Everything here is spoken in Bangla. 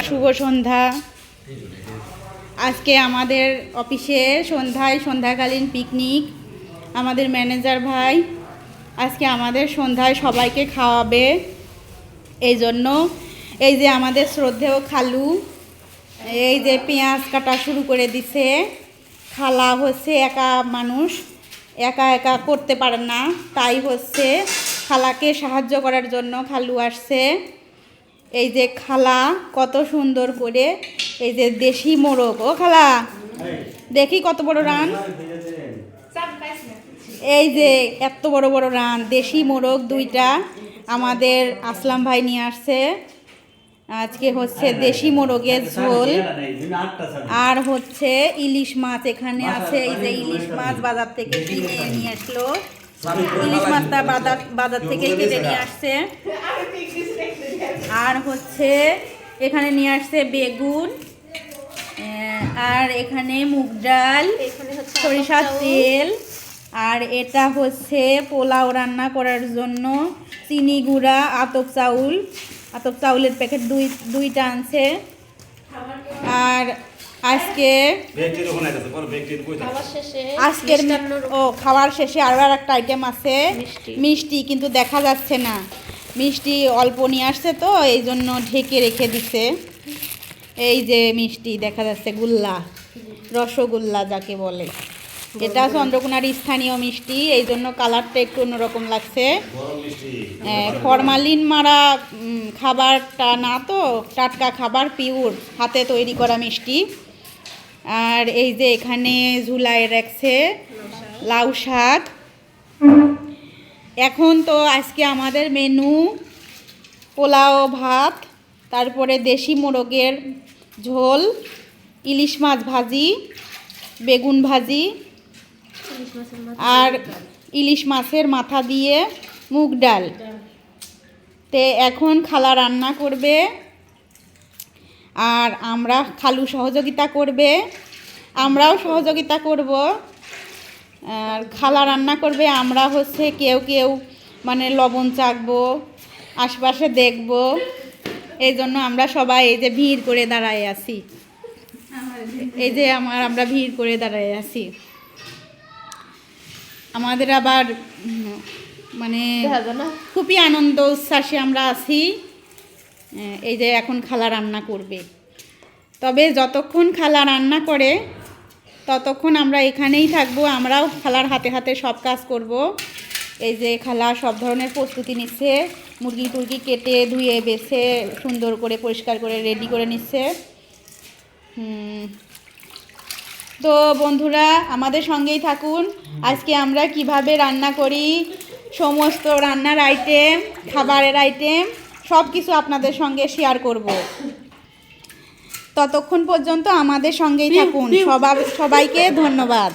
শুভ সন্ধ্যা। আজকে আমাদের অফিসে সন্ধ্যাকালীন পিকনিক। আমাদের ম্যানেজার ভাই আজকে আমাদের সন্ধ্যায় সবাইকে খাওয়াবে। এই জন্য এই যে আমাদের শ্রদ্ধেয় খালু এই যে পেঁয়াজ কাটা শুরু করে দিছে। খালা হচ্ছে একা মানুষ, একা একা করতে পারে না, তাই হচ্ছে খালাকে সাহায্য করার জন্য খালু আসছে। এই যে খালা কত সুন্দর করে এই যে দেশি মোরগ, ও খালা দেখি কত বড় রান, এই যে এত বড় বড় রান দেশি মোরগ দুইটা আমাদের আসলাম ভাই নিয়ে আসছে। আজকে হচ্ছে দেশি মোরগের ঝোল আর হচ্ছে ইলিশ মাছ এখানে আছে। এই যে ইলিশ মাছ বাজার থেকে কিনে নিয়ে আসলো, ইলিশ মাছটা বাজার থেকে কেটে নিয়ে আসছে। আর হচ্ছে এখানে নিয়ে আসছে বেগুন, আর এখানে মুগ ডাল, সরিষার তেল, আর এটা হচ্ছে পোলাও রান্না করার জন্য চিনি গুঁড়া, আতপ চাউলের প্যাকেট দুইটা আনছে। আর খাওয়ার শেষে আরও একটা আইটেম আছে মিষ্টি, কিন্তু দেখা যাচ্ছে না। মিষ্টি অল্প নিয়ে আসছে তো এই জন্য ঢেকে রেখে দিছে। এই যে মিষ্টি দেখা যাচ্ছে, রসগোল্লা যাকে বলে, এটা চন্দ্রকোনার স্থানীয় মিষ্টি, এই জন্য কালারটা একটু অন্যরকম লাগছে। ফরমালিন মারা খাবারটা না তো, টাটকা খাবার, পিওর হাতে তৈরি করা মিষ্টি। আর এই যে এখানে ঝুলায় রাখছে লাউ শাক। এখন তো আজকে আমাদের মেনু পোলাও ভাত, তারপরে দেশি মোরগের ঝোল, ইলিশ মাছ ভাজি, বেগুন ভাজি, আর ইলিশ মাছের মাথা দিয়ে মুগ ডাল। তে এখন খালা রান্না করবে আর আমরা খালু সহযোগিতা করবে, আমরাও সহযোগিতা করব। আর খালা রান্না করবে, আমরা হচ্ছে কেউ মানে লবণ চাখবো, আশপাশে দেখব। এই জন্য আমরা সবাই এই যে ভিড় করে দাঁড়ায় আছি, এই যে আমরা ভিড় করে দাঁড়ায় আছি। আমাদের আবার মানে খুবই আনন্দ উচ্ছ্বাসে আমরা আছি। এই যে এখন খালা রান্না করবে, তবে যতক্ষণ খালা রান্না করে ততক্ষণ আমরা এখানেই থাকবো, আমরাও খালার হাতে হাতে সব কাজ করব। এই যে খালা সব ধরনের প্রস্তুতি নিচ্ছে, মুরগি টুরগি কেটে ধুয়ে বেছে সুন্দর করে পরিষ্কার করে রেডি করে নিচ্ছে। তো বন্ধুরা আমাদের সঙ্গেই থাকুন। আজকে আমরা কিভাবে রান্না করি, সমস্ত রান্নার আইটেম, খাবারের আইটেম সব কিছু আপনাদের সঙ্গে শেয়ার করব। ততক্ষণ পর্যন্ত আমাদের সঙ্গেই থাকুন। সবাইকে ধন্যবাদ।